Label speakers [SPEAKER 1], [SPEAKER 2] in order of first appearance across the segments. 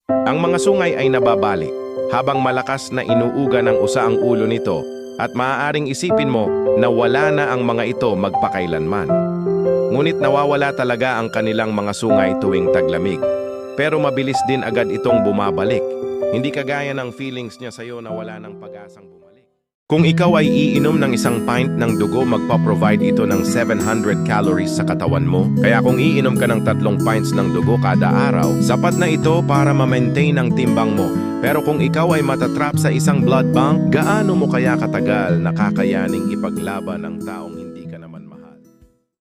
[SPEAKER 1] Ang mga sungay ay nababali habang malakas na inuuga ng usa ang ulo nito at maaaring isipin mo na wala na ang mga ito magpakailanman. Ngunit nawawala talaga ang kanilang mga sungay tuwing taglamig. Pero mabilis din agad itong bumabalik. Hindi kagaya ng feelings niya sa'yo na wala ng pag-asang bumalik. Kung ikaw ay iinom ng isang pint ng dugo, magpa-provide ito ng 700 calories sa katawan mo. Kaya kung iinom ka ng 3 pints ng dugo kada araw, sapat na ito para ma-maintain ang timbang mo. Pero kung ikaw ay matatrap sa isang blood bank, gaano mo kaya katagal na kakayaning ipaglaban ng taong hindi ka naman mahal?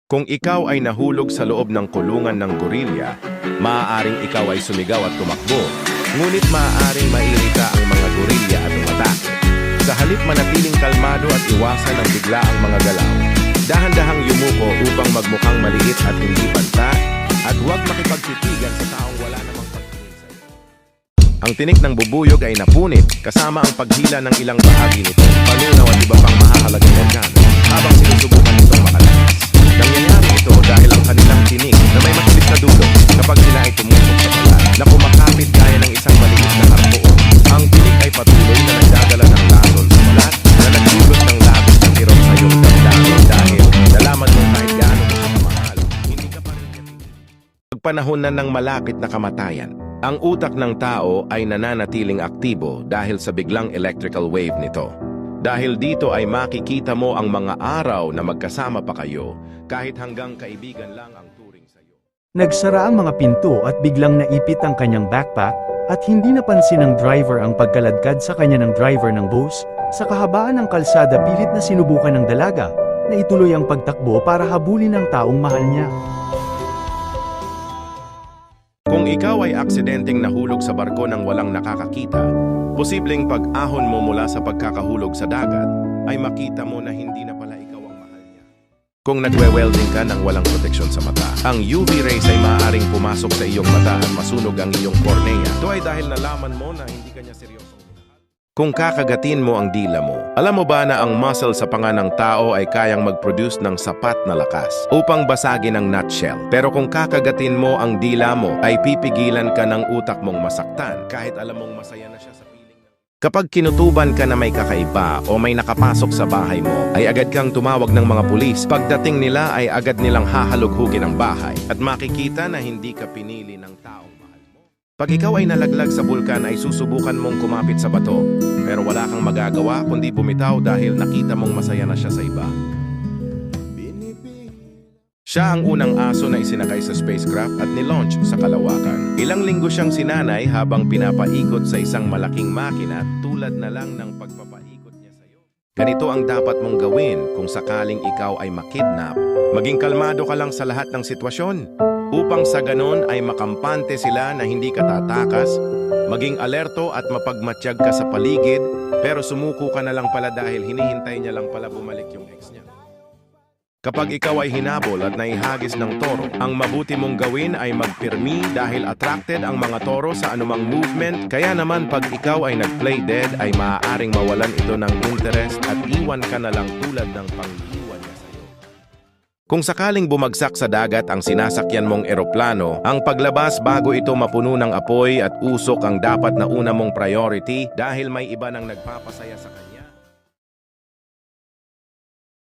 [SPEAKER 1] Kung ikaw ay nahulog sa loob ng kulungan ng gorilya, maaaring ikaw ay sumigaw at tumakbo. Ngunit maaaring mairita ang mga gorilya at umatake. Sa halip manatiling kalmado at iwasan ang bigla ang mga galaw, dahan-dahang yumuko upang magmukhang maliit at hindi banta, at huwag makipagtitigan sa taong wala namang pagtingin sa iyo. Ang tinik ng bubuyog ay napunit kasama ang paghila ng ilang bahagi nito, panunaw at iba pang mahahalagang organo habang sinusubukan nitong makalakas. Nangyayari ito dahil ang kanilang tinik na may matilis na dulo kapag sila ay tumusok sa balat na kumakapit gaya ng isang maliit na harpoon. Ang tinik ay patuloy na nagdadala ng lason sa balat na nagdulot ng labis na kirot sa iyong damdamin dahil nalaman mo kahit gaano mo siya kamahal, hindi ka pa rin titigil. Pagpanahon na ng malapit na kamatayan, ang utak ng tao ay nananatiling aktibo dahil sa biglang electrical wave nito. Dahil dito ay makikita mo ang mga araw na magkasama pa kayo kahit hanggang kaibigan lang ang turing sa iyo.
[SPEAKER 2] Nagsara ang mga pinto at biglang naipit ang kanyang backpack at hindi napansin ng driver ang pagkaladkad sa kanya ng driver ng bus. Sa kahabaan ng kalsada pilit na sinubukan ng dalaga na ituloy ang pagtakbo para habulin ang taong mahal niya.
[SPEAKER 1] Kung ikaw ay aksidenteng nahulog sa barko ng walang nakakakita, posibleng pag-ahon mo mula sa pagkakahulog sa dagat ay makita mo na hindi na pala ikaw ang mahal niya. Kung nagwe-welding ka ng walang proteksyon sa mata, ang UV rays ay maaaring pumasok sa iyong mata at masunog ang iyong kornea. Ito ay dahil nalaman mo na hindi ka niya seryosong minahal. Kung kakagatin mo ang dila mo, alam mo ba na ang muscle sa panga ng tao ay kayang mag-produce ng sapat na lakas upang basagin ang nutshell? Pero kung kakagatin mo ang dila mo, ay pipigilan ka ng utak mong masaktan kahit alam mong masaya na siya sa piling. Kapag kinutuban ka na may kakaiba o may nakapasok sa bahay mo, ay agad kang tumawag ng mga pulis. Pagdating nila ay agad nilang hahalughugin ang bahay at makikita na hindi ka pinili ng taong mahal mo. Pag ikaw ay nalaglag sa bulkan ay susubukan mong kumapit sa bato, pero wala kang magagawa kundi bumitaw dahil nakita mong masaya na siya sa iba. Siya ang unang aso na isinakay sa spacecraft at nilaunch sa kalawakan. Ilang linggo siyang sinanay habang pinapaikot sa isang malaking makina tulad na lang ng pagpapaikot niya sa iyo. Ganito ang dapat mong gawin kung sakaling ikaw ay makidnap. Maging kalmado ka lang sa lahat ng sitwasyon. Upang sa ganon ay makampante sila na hindi ka tatakas, maging alerto at mapagmatsyag ka sa paligid, pero sumuko ka na lang pala dahil hinihintay niya lang pala bumalik yung ex niya. Kapag ikaw ay hinabol at naihagis ng toro, ang mabuti mong gawin ay magpirmi dahil attracted ang mga toro sa anumang movement, kaya naman pag ikaw ay nag-play dead ay maaaring mawalan ito ng interest at iwan ka na lang tulad ng pangliwan niya sa iyo. Kung sakaling bumagsak sa dagat ang sinasakyan mong eroplano, ang paglabas bago ito mapuno ng apoy at usok ang dapat na una mong priority dahil may iba nang nagpapasaya sa kanya.